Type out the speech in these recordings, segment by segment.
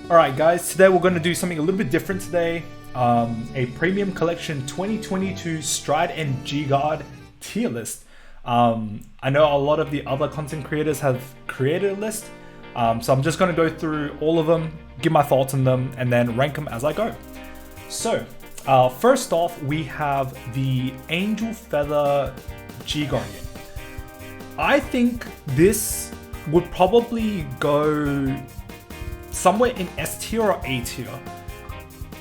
Alright guys, today we're going to do something a little bit different today. A Premium Collection 2022 Stride and G Guard tier list. I know a lot of the other content creators have created a list, so I'm just going to go through all of them, give my thoughts on them, and then rank them as I go. So, first off, we have the Angel Feather G Guardian. I think this would probably go somewhere in S tier or A tier.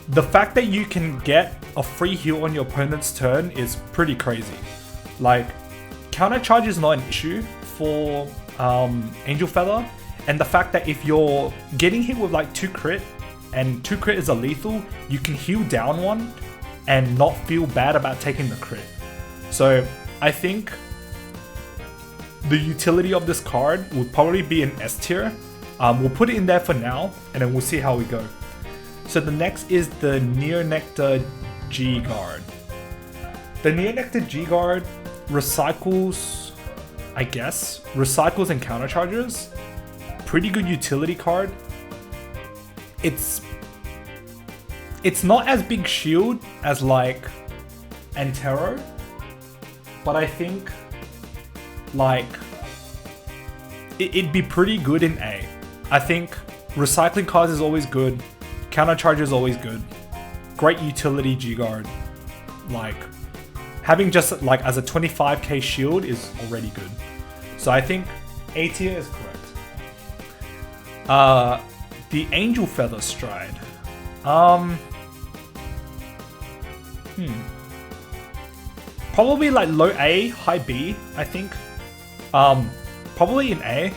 The fact that you can get a free heal on your opponent's turn is pretty crazy. Like, counter charge is not an issue for Angel Feather, and the fact that if you're getting hit with like 2 crit, and 2 crit is a lethal, you can heal down 1 and not feel bad about taking the crit. So I think the utility of this card would probably be an S tier. We'll put it in there for now, and then we'll see how we go. So the next is the Neonecta G Guard. The Neonecta G Guard recycles, I guess, recycles and counter charges. Pretty good utility card. It's not as big shield as like Antero, but I think like it'd be pretty good in A. I think recycling cards is always good, counter charge is always good, great utility G Guard. Like having just like as a 25k shield is already good. So I think A tier is correct. The Angel Feather Stride. Probably like low A, high B, I think. Probably in A.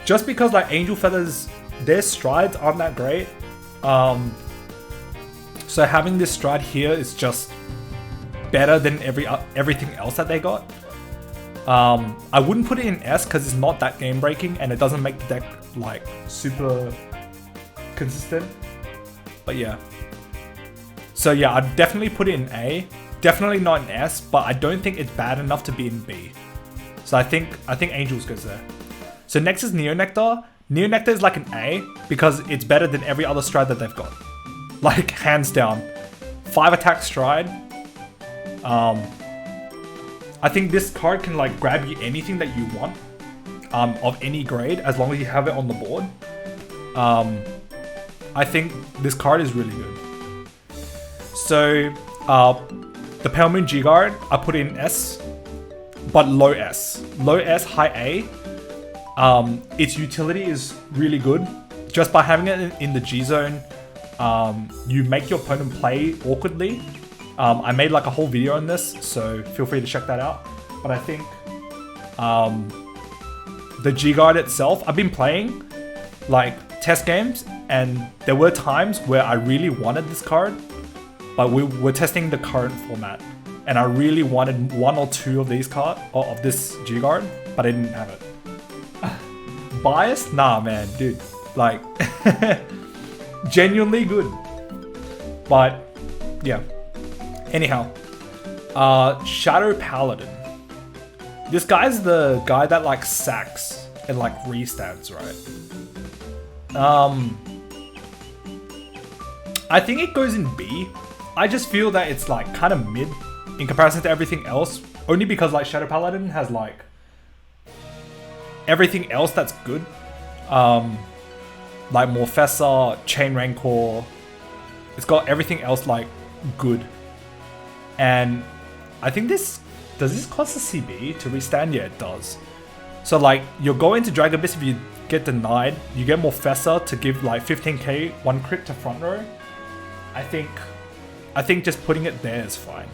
Just because like Angel Feathers, their strides aren't that great. So having this stride here is just better than everything else that they got. I wouldn't put it in S because it's not that game breaking and it doesn't make the deck like super consistent. But yeah. So yeah, I'd definitely put it in A. Definitely not in S, but I don't think it's bad enough to be in B. So I think Angels goes there. So next is Neonectar. Neonectar is like an A because it's better than every other stride that they've got. Like hands down. 5 attack stride. I think this card can like grab you anything that you want of any grade as long as you have it on the board. I think this card is really good. So the Pale Moon G Guard, I put in S, but low S. Low S, high A. Its utility is really good. Just by having it in the G zone, you make your opponent play awkwardly. I made like a whole video on this, so feel free to check that out. But I think the G Guard itself, I've been playing like test games, and there were times where I really wanted this card, but we were testing the current format, and I really wanted 1 or 2 of these cards of this G Guard, but I didn't have it. Biased? Nah, man, dude. Like, genuinely good. But yeah. Anyhow, Shadow Paladin. This guy's the guy that like sacks and like restands, right? I think it goes in B. I just feel that it's like kind of mid in comparison to everything else, only because like Shadow Paladin has like everything else that's good. Like Morfessa, Chain Rancor. It's got everything else like good. And I think does this cost a CB to restand? Yeah, it does. So like you're going to Drag Abyss if you get denied, you get Morfessa to give like 15k 1 crit to front row. I think just putting it there is fine.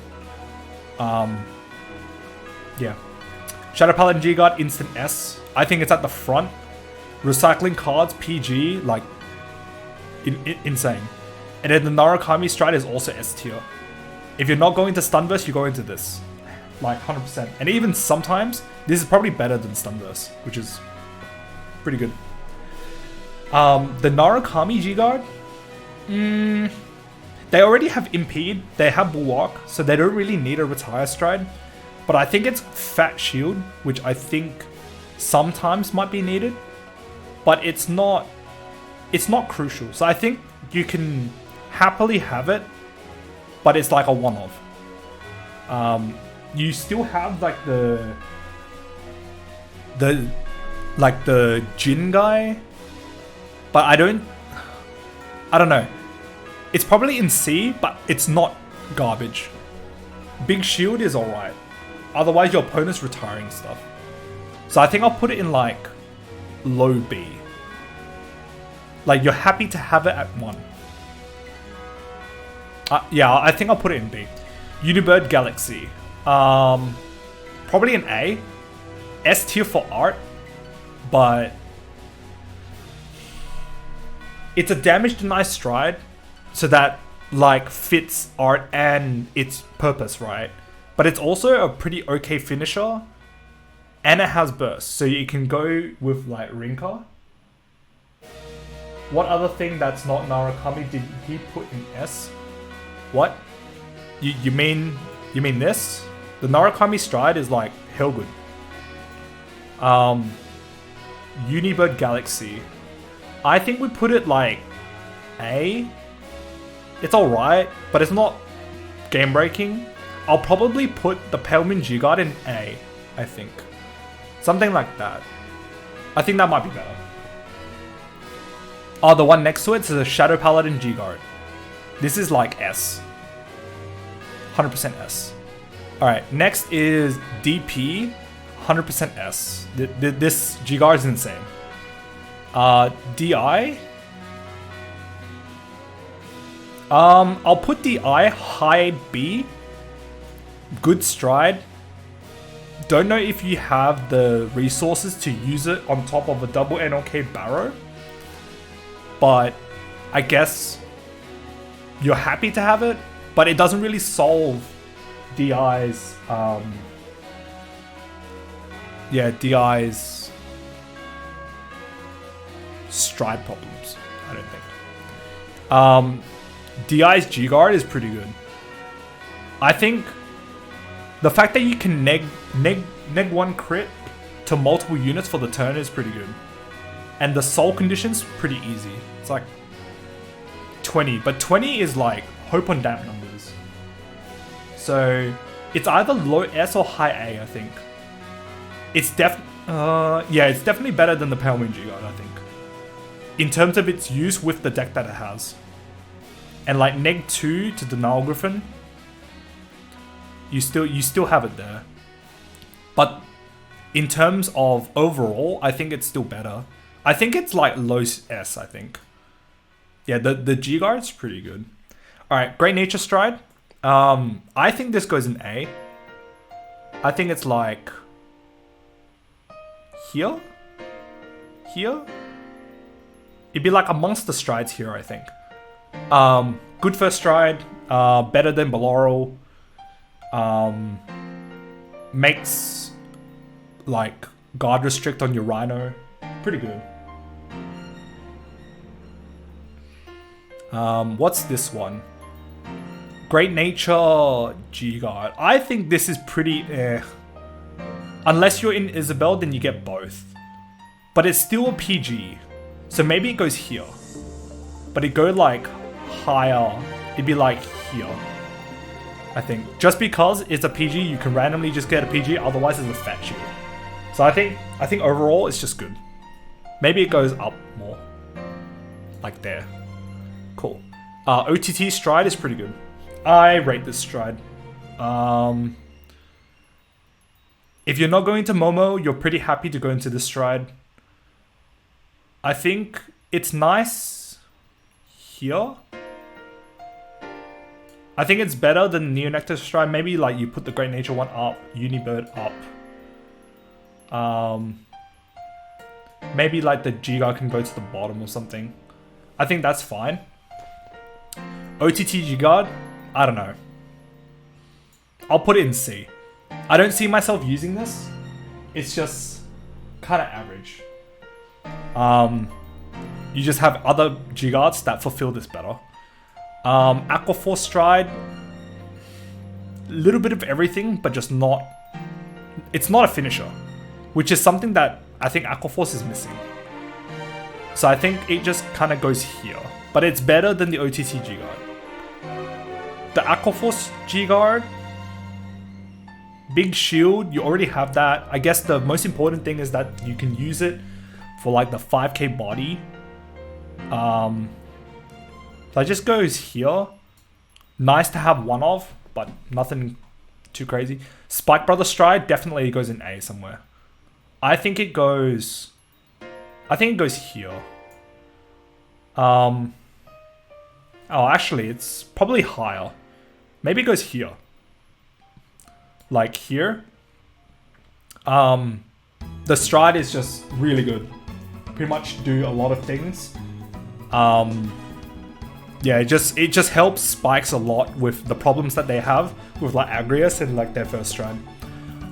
Yeah. Shadow Paladin G Guard instant S. I think it's at the front. Recycling cards, PG, like insane. And then the Narukami Stride is also S tier. If you're not going to Stunverse, you go into this. Like 100%. And even sometimes, this is probably better than Stunverse, which is pretty good. The Narukami G Guard, they already have Impede, they have Bulwark, so they don't really need a Retire Stride. But I think it's Fat Shield, which I think sometimes might be needed. But it's not it's not crucial. So I think you can happily have it, but it's like a one-off. You still have like the Jin guy, but I don't know. It's probably in C, but it's not garbage. Big shield is alright. Otherwise your opponent's retiring stuff. So I think I'll put it in like low B. Like you're happy to have it at 1. Yeah, I think I'll put it in B. Unibird Galaxy. Probably an A. S tier for art, but it's a damage deny stride, so that like fits art and its purpose, right? But it's also a pretty okay finisher, and it has burst, so you can go with like Rinka. What other thing that's not Narukami did he put in S? What? You mean this? The Narukami stride is like hell good. Unibird Galaxy. I think we put it like A. It's alright, but it's not game breaking. I'll probably put the Paladin G Guard in A, I think. Something like that. I think that might be better. Oh, the one next to it is a Shadow Paladin G Guard. This is like S. 100% S. Alright, next is DP. 100% S. This G Guard is insane. DI. I'll put DI high B. Good stride. Don't know if you have the resources to use it on top of a double NLK Barrow, but I guess you're happy to have it, but it doesn't really solve DI's DI's stride problems, I don't think. DI's G Guard is pretty good. I think the fact that you can neg 1 crit to multiple units for the turn is pretty good. And the soul condition's pretty easy. It's like 20, but 20 is like hope on damp numbers. So it's either low S or high A, I think. It's it's definitely better than the Paladin G Guard, I think, in terms of its use with the deck that it has. And like neg 2 to Denial Griffin, you still have it there. But in terms of overall, I think it's still better. I think it's like low S, I think. Yeah, the G Guard's pretty good. Alright, Great Nature Stride. I think this goes in A. I think it's like here? Here? It'd be like amongst the strides here, I think. Good first stride, better than Baloral. Makes like guard restrict on your Rhino. Pretty good. What's this one? Great Nature G Guard. I think this is pretty Unless you're in Isabel, then you get both. But it's still a PG. So maybe it goes here. But it go like higher. It'd be like here, I think. Just because it's a PG, you can randomly just get a PG, otherwise it's a fat shield. So I think overall it's just good. Maybe it goes up more. Like there. Cool. OTT Stride is pretty good. I rate this stride. If you're not going to Momo, you're pretty happy to go into this stride. I think it's nice here. I think it's better than Neonecta stride. Maybe like you put the Great Nature one up, Unibird up. Maybe like the G Guard can go to the bottom or something. I think that's fine. OTT G Guard, I don't know. I'll put it in C. I don't see myself using this. It's just kind of average. You just have other G Guards that fulfill this better. Aquaforce Stride, little bit of everything, but just not. It's not a finisher, which is something that I think Aquaforce is missing. So I think it just kind of goes here. But it's better than the OTC G Guard. The Aquaforce G Guard, big shield, you already have that. I guess the most important thing is that you can use it for like the 5k body. So it just goes here. Nice to have one of, but nothing too crazy. Spike Brother Stride definitely goes in A somewhere. I think it goes here. Oh, actually, it's probably higher. Maybe it goes here. Like here. The Stride is just really good. Pretty much do a lot of things. Yeah, it just helps Spikes a lot with the problems that they have with like Agrius and like their first Stride.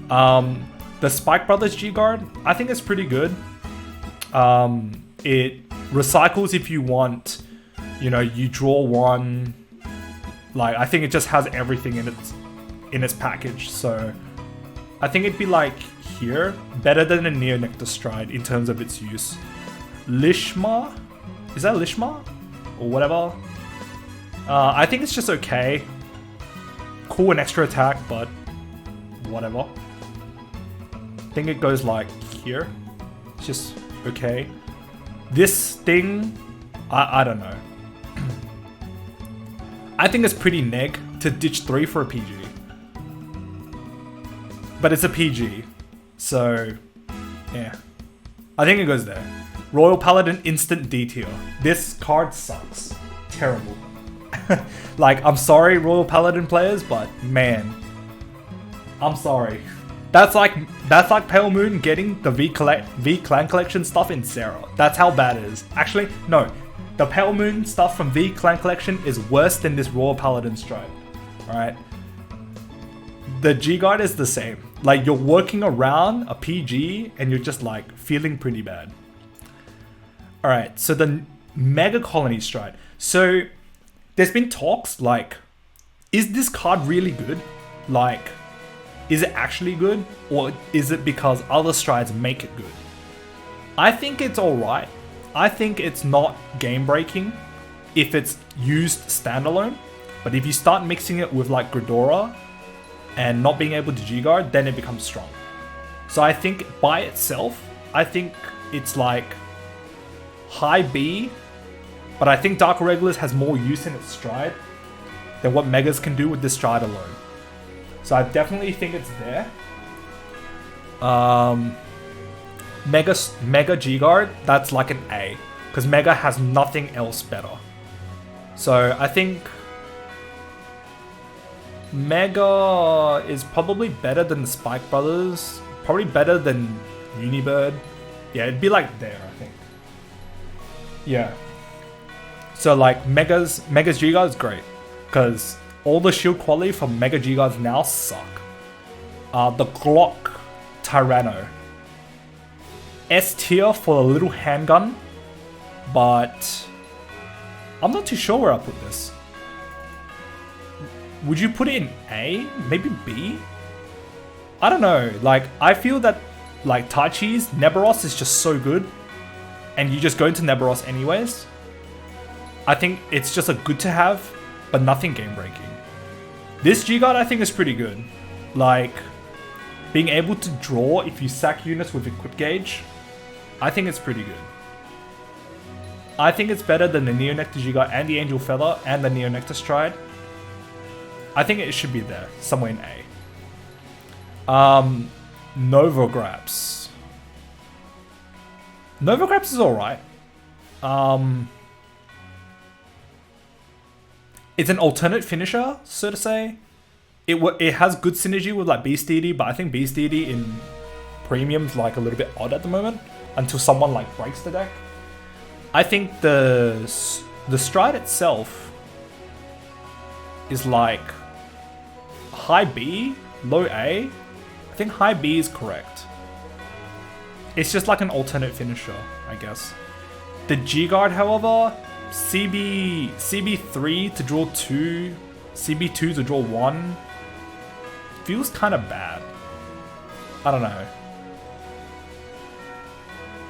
The Spike Brothers G Guard, I think it's pretty good. It recycles if you want. You know, you draw one. Like, I think it just has everything in its package. So I think it'd be like here, better than a Neonectar Stride in terms of its use. Lishma, is that Lishma or whatever? I think it's just okay. Cool and extra attack, but whatever. I think it goes like here. It's just okay. This thing, I don't know. I think it's pretty neg to ditch 3 for a PG. But it's a PG. So, yeah. I think it goes there. Royal Paladin instant D tier. This card sucks. Terrible. Like, I'm sorry, Royal Paladin players, but man. I'm sorry. That's like Pale Moon getting the V Clan Collection stuff in Sarah. That's how bad it is. Actually, no. The Pale Moon stuff from V Clan Collection is worse than this Royal Paladin Stride. Alright? The G Guard is the same. Like, you're working around a PG and you're just like feeling pretty bad. Alright, so the Mega Colony Stride. So, there's been talks like, is this card really good? Like, is it actually good? Or is it because other strides make it good? I think it's alright. I think it's not game breaking if it's used standalone. But if you start mixing it with like Gridora and not being able to G-Guard, then it becomes strong. So I think by itself, I think it's like high B. But I think Dark Regulus has more use in its stride than what Megas can do with this stride alone. So I definitely think it's there. Mega G-Guard, that's like an A. Because Mega has nothing else better. So I think Mega is probably better than the Spike Brothers. Probably better than Unibird. Yeah, it'd be like there, I think. Yeah. So like Mega's G-Guard is great. Because all the shield quality from Mega G-Guards now suck. The Glock Tyranno. S tier for a little handgun, but I'm not too sure where I put this. Would you put it in A? Maybe B? I don't know. Like, I feel that like Taichi's Neberos is just so good, and you just go into Neberos anyways. I think it's just a good to have, but nothing game breaking. This G-Guard I think is pretty good. Like, being able to draw if you sack units with equip gauge, I think it's pretty good. I think it's better than the Neonecta G Guard and the Angel Feather and the Neonectar Stride. I think it should be there, somewhere in A. Novograps. Novograps is alright. It's an alternate finisher, so to say. It has good synergy with like Beast Deity, but I think Beast Deity in Premium's like a little bit odd at the moment. Until someone like breaks the deck. I think the Stride itself is like high B, low A. I think high B is correct. It's just like an alternate finisher, I guess. The G Guard, however, CB3 to draw 2, CB2 to draw 1, feels kind of bad. I don't know.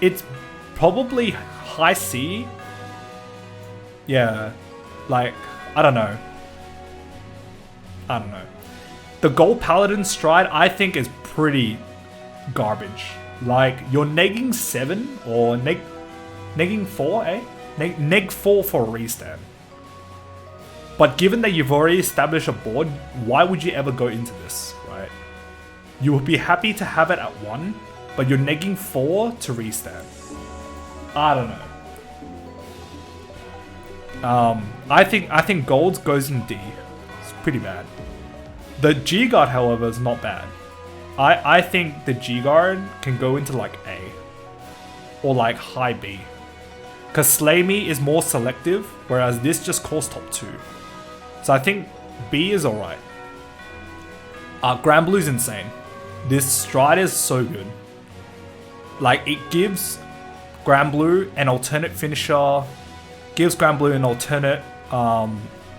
It's probably high C. Yeah, like, I don't know. The gold Paladin stride, I think, is pretty garbage. Like, you're negging 7 or negging 4, eh? Neg 4 for restand. But given that you've already established a board, why would you ever go into this, right? You would be happy to have it at 1, but you're negging 4 to restand. I don't know. I think gold goes in D. It's pretty bad. The G Guard, however, is not bad. I think the G Guard can go into like A or like high B, because Slay Me is more selective, whereas this just calls top 2. So I think B is alright. Grand Blue's insane. This stride is so good. Like, it gives Grand Blue an alternate finisher, gives Grand Blue an alternate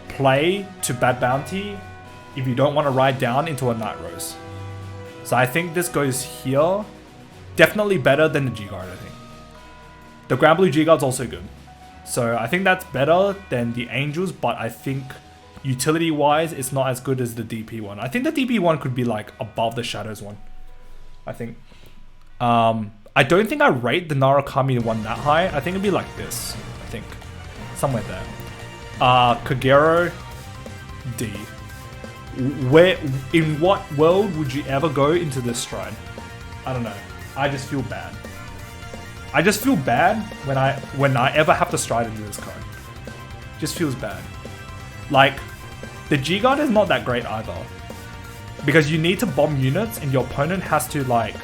play to Bad Bounty if you don't want to ride down into a Night Rose. So I think this goes here. Definitely better than the G Guard, I think. The Grand Blue G Guard's also good. So I think that's better than the Angels, but I think utility-wise, it's not as good as the DP one. I think the DP one could be like above the Shadows one, I think. I don't think I rate the Narukami one that high. I think it'd be like this, I think. Somewhere there. Kagero, D. In what world would you ever go into this stride? I don't know. I just feel bad. I just feel bad when I ever have to stride into this card. Just feels bad. Like, the G Guard is not that great either, because you need to bomb units and your opponent has to like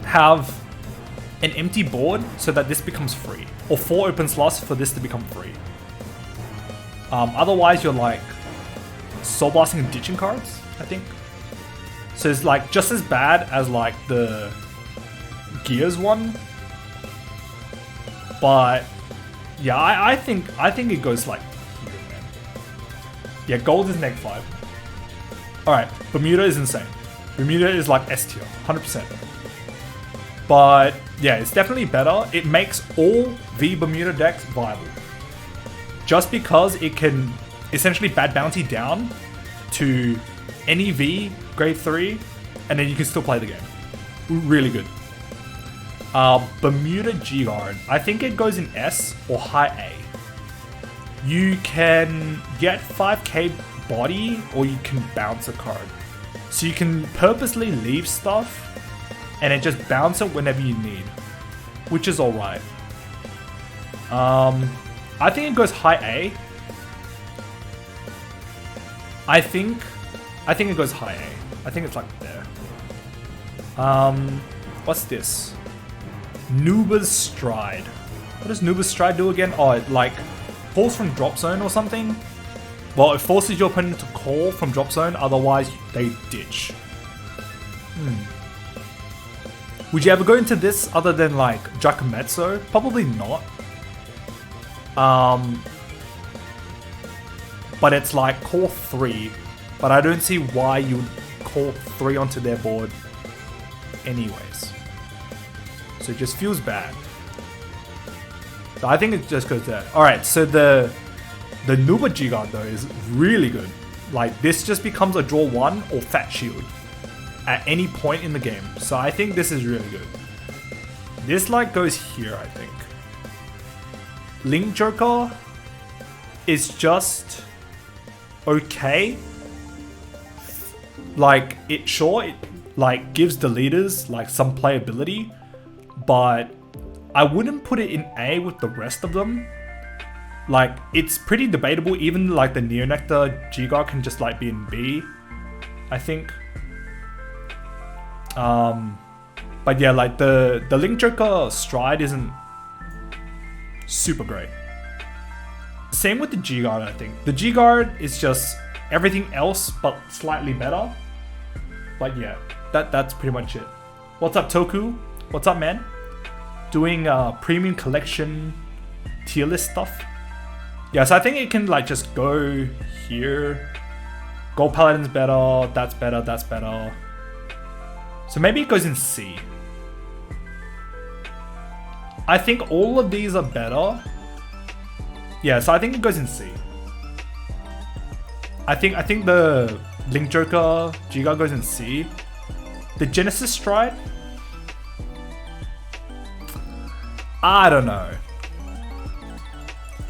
have an empty board so that this becomes free, or 4 open slots for this to become free. Otherwise you're like soul blasting and ditching cards, I think. So it's like just as bad as like the Gears one, but yeah, I think it goes like here, man. Yeah, gold is neg 5. Alright, Bermuda is insane. Bermuda is like S tier, 100%. But yeah, it's definitely better. It makes all V Bermuda decks viable, just because it can essentially Bad Bounty down to any V grade 3, and then you can still play the game. Really good. Bermuda G Guard, I think it goes in S or high A. You can get 5k body, or you can bounce a card. So you can purposely leave stuff and then just bounce it whenever you need, which is alright. I think it goes high A. I think it goes high A. I think it's like there. What's this? Nuba's Stride. What does Nuba's Stride do again? Oh, it like pulls from drop zone or something? Well, it forces your opponent to call from drop zone, otherwise they ditch. Would you ever go into this other than like Giacometto? Probably not. But it's like core 3, but I don't see why you would core 3 onto their board anyways. So it just feels bad. So I think it just goes there. Alright, so the Nuba G Guard though is really good. Like, this just becomes a draw 1 or fat shield at any point in the game. So I think this is really good. This like goes here, I think. Link Joker is just okay. Like, it like gives the leaders like some playability, but I wouldn't put it in A with the rest of them. Like, it's pretty debatable. Even like the Neonecta G Guard can just like be in B, I think. But yeah, like the Link Joker Stride isn't super great. Same with the G Guard, I think. The G Guard is just everything else but slightly better. But yeah, that's pretty much it. What's up, Toku? What's up, man? Doing premium collection tier list stuff. Yeah, so I think it can like just go here. Gold Paladin's better, that's better, that's better. So maybe it goes in C. I think all of these are better. Yeah, so I think it goes in C. I think the Link Joker G Guard goes in C. The Genesis Stride? I don't know.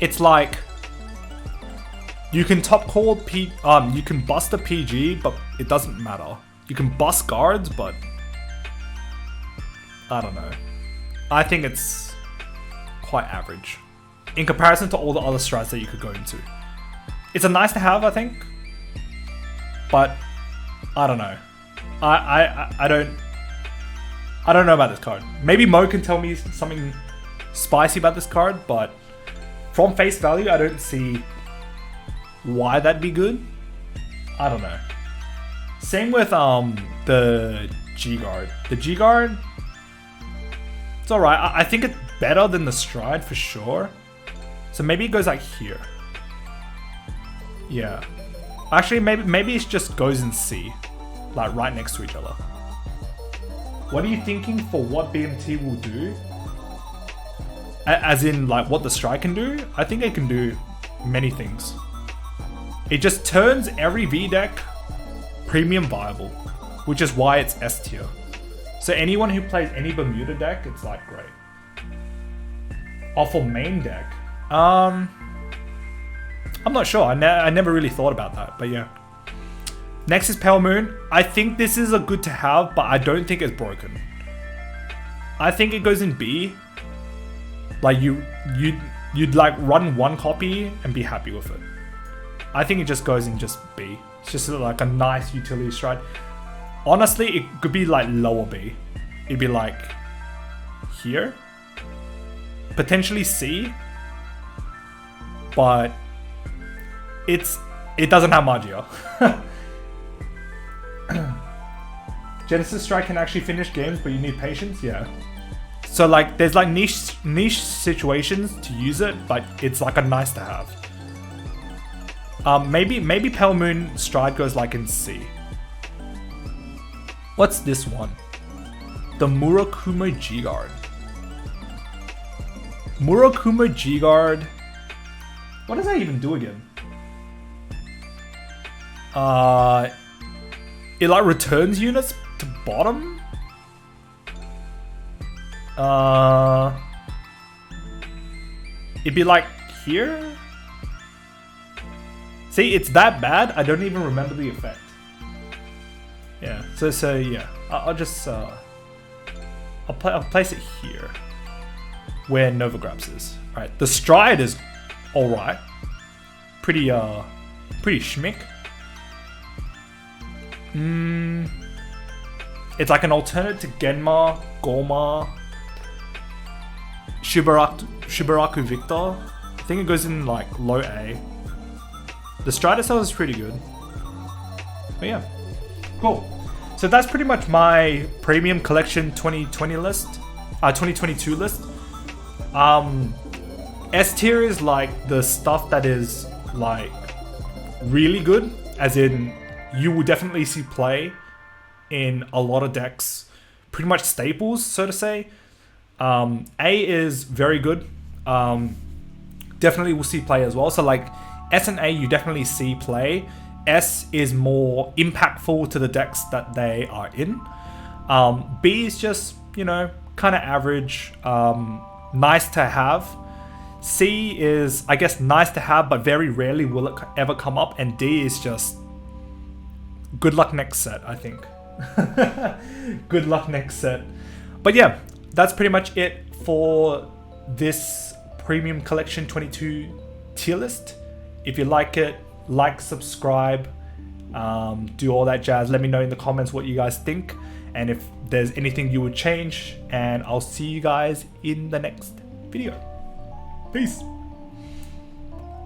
It's like you can top call you can bust a PG, but it doesn't matter. You can bust guards, but I don't know. I think it's quite average in comparison to all the other strides that you could go into. It's a nice to have, I think, but I don't know. I don't know about this card. Maybe Mo can tell me something spicy about this card, but from face value, I don't see why that'd be good. I don't know. Same with the G Guard. The G Guard, it's alright. I think it's better than the Stride for sure. So maybe it goes like here. Yeah. Actually, maybe it just goes in C, like right next to each other. What are you thinking for what BMT will do? As in, like, what the Stride can do? I think it can do many things. It just turns every V deck premium viable, which is why it's S tier. So anyone who plays any Bermuda deck, it's like great. Oh, for main deck, I'm not sure. I never really thought about that, but yeah. Next is Pale Moon. I think this is a good to have, but I don't think it's broken. I think it goes in B. Like you'd like run one copy and be happy with it. I think it just goes in just B. It's just like a nice utility stride. Honestly, it could be like lower B. It'd be like here. Potentially C. But it doesn't have Magia. Genesis Strike can actually finish games, but you need patience, yeah. So like there's like niche situations to use it, but it's like a nice to have. Maybe Pale Moon Stride goes like in C. What's this one? The Murakuma G Guard. Murakuma G Guard. What does that even do again? It like returns units to bottom. It'd be like here. See, it's that bad. I don't even remember the effect. Yeah. So yeah. I'll just I'll place it here, where Nova Grabs is. Right. The Stride is all right. Pretty schmick. It's like an alternate to Genma, Gorma, Shibaraku Victor. I think it goes in like low A. The Stride itself is pretty good. But yeah, cool. So that's pretty much my premium collection 2020 list, 2022 list. S tier is like the stuff that is like really good, as in you will definitely see play in a lot of decks, pretty much staples, so to say. A is very good. Definitely will see play as well. So like S and A, you definitely see play. S is more impactful to the decks that they are in. B is just, you know, kind of average, nice to have. C is, I guess, nice to have, but very rarely will it ever come up. And D is just good luck next set, I think. Good luck next set. But yeah, that's pretty much it for this Premium Collection 22 tier list. If you like it, like, subscribe, do all that jazz. Let me know in the comments what you guys think, and if there's anything you would change, and I'll see you guys in the next video. Peace.